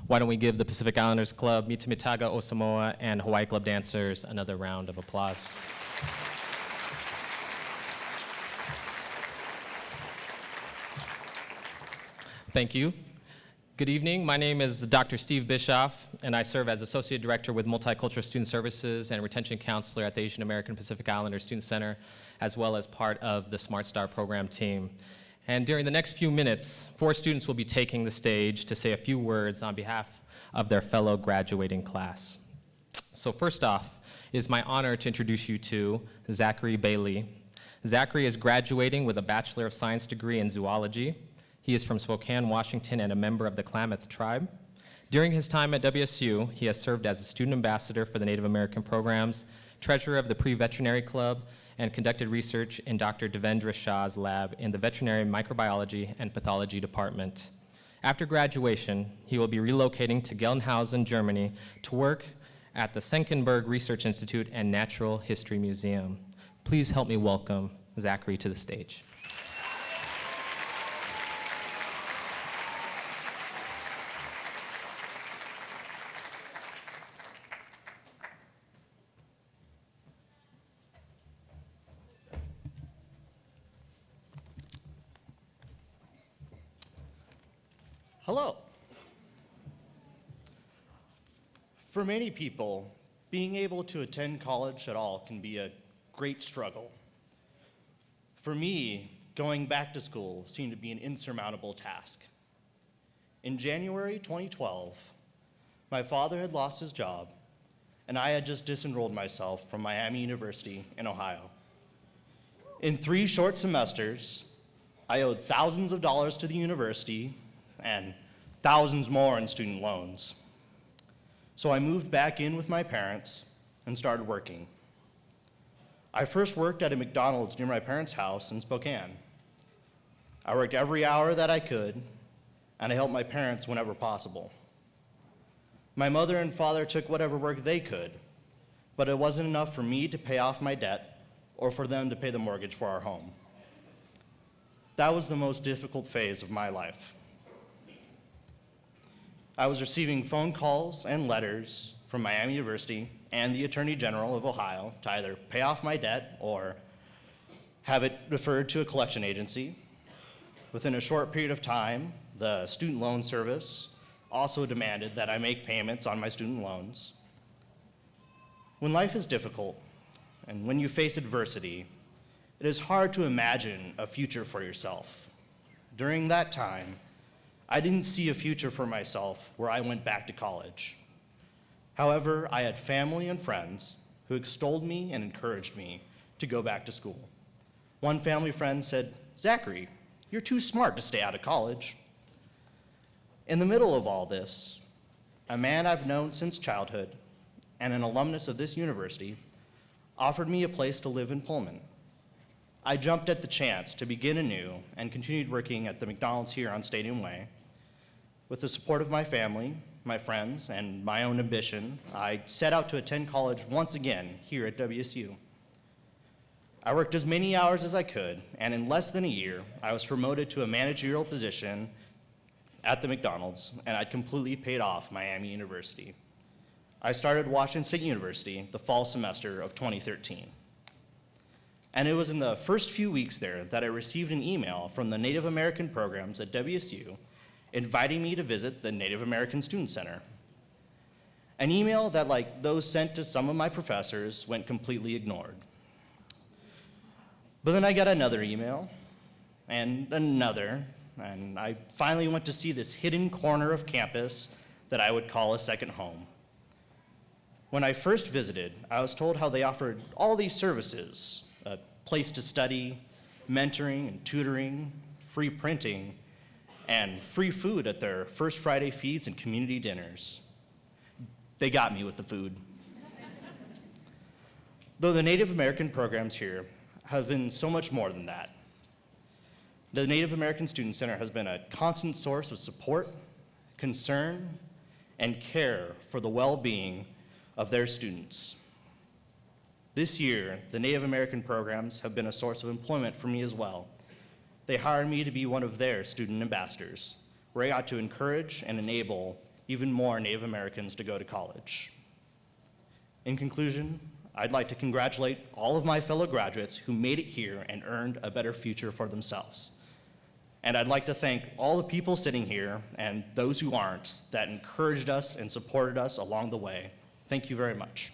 Why don't we give the Pacific Islanders Club, Mitamitaga Osamoa, and Hawaii Club dancers another round of applause. Thank you. Good evening. My name is Dr. Steve Bischoff, and I serve as Associate Director with Multicultural Student Services and Retention Counselor at the Asian American Pacific Islander Student Center, as well as part of the Smart Star program team. And during the next few minutes, 4 students will be taking the stage to say a few words on behalf of their fellow graduating class. So first off, it is my honor to introduce you to Zachary Bailey. Zachary is graduating with a Bachelor of Science degree in zoology. He is from Spokane, Washington, and a member of the Klamath tribe. During his time at WSU, he has served as a student ambassador for the Native American programs, treasurer of the Pre-Veterinary Club, and conducted research in Dr. Devendra Shah's lab in the Veterinary Microbiology and Pathology Department. After graduation, he will be relocating to Gelnhausen, Germany, to work at the Senckenberg Research Institute and Natural History Museum. Please help me welcome Zachary to the stage. Hello. For many people, being able to attend college at all can be a great struggle. For me, going back to school seemed to be an insurmountable task. In January 2012, my father had lost his job, and I had just disenrolled myself from Miami University in Ohio. In 3 short semesters, I owed thousands of dollars to the university and thousands more in student loans. So I moved back in with my parents and started working. I first worked at a McDonald's near my parents' house in Spokane. I worked every hour that I could, and I helped my parents whenever possible. My mother and father took whatever work they could, but it wasn't enough for me to pay off my debt or for them to pay the mortgage for our home. That was the most difficult phase of my life. I was receiving phone calls and letters from Miami University and the Attorney General of Ohio to either pay off my debt or have it referred to a collection agency. Within a short period of time, the student loan service also demanded that I make payments on my student loans. When life is difficult and when you face adversity, it is hard to imagine a future for yourself. During that time, I didn't see a future for myself where I went back to college. However, I had family and friends who extolled me and encouraged me to go back to school. One family friend said, "Zachary, you're too smart to stay out of college." In the middle of all this, a man I've known since childhood and an alumnus of this university offered me a place to live in Pullman. I jumped at the chance to begin anew and continued working at the McDonald's here on Stadium Way. With the support of my family, my friends, and my own ambition, I set out to attend college once again here at WSU. I worked as many hours as I could, and in less than a year, I was promoted to a managerial position at the McDonald's, and I'd completely paid off Miami University. I started Washington State University the fall semester of 2013. And it was in the first few weeks there that I received an email from the Native American programs at WSU inviting me to visit the Native American Student Center. An email that, like those sent to some of my professors, went completely ignored. But then I got another email, and another, and I finally went to see this hidden corner of campus that I would call a second home. When I first visited, I was told how they offered all these services, a place to study, mentoring and tutoring, free printing, and free food at their First Friday feeds and community dinners. They got me with the food. Though the Native American programs here have been so much more than that. The Native American Student Center has been a constant source of support, concern, and care for the well-being of their students. This year, the Native American programs have been a source of employment for me as well. They hired me to be one of their student ambassadors, where I got to encourage and enable even more Native Americans to go to college. In conclusion, I'd like to congratulate all of my fellow graduates who made it here and earned a better future for themselves. And I'd like to thank all the people sitting here and those who aren't that encouraged us and supported us along the way. Thank you very much.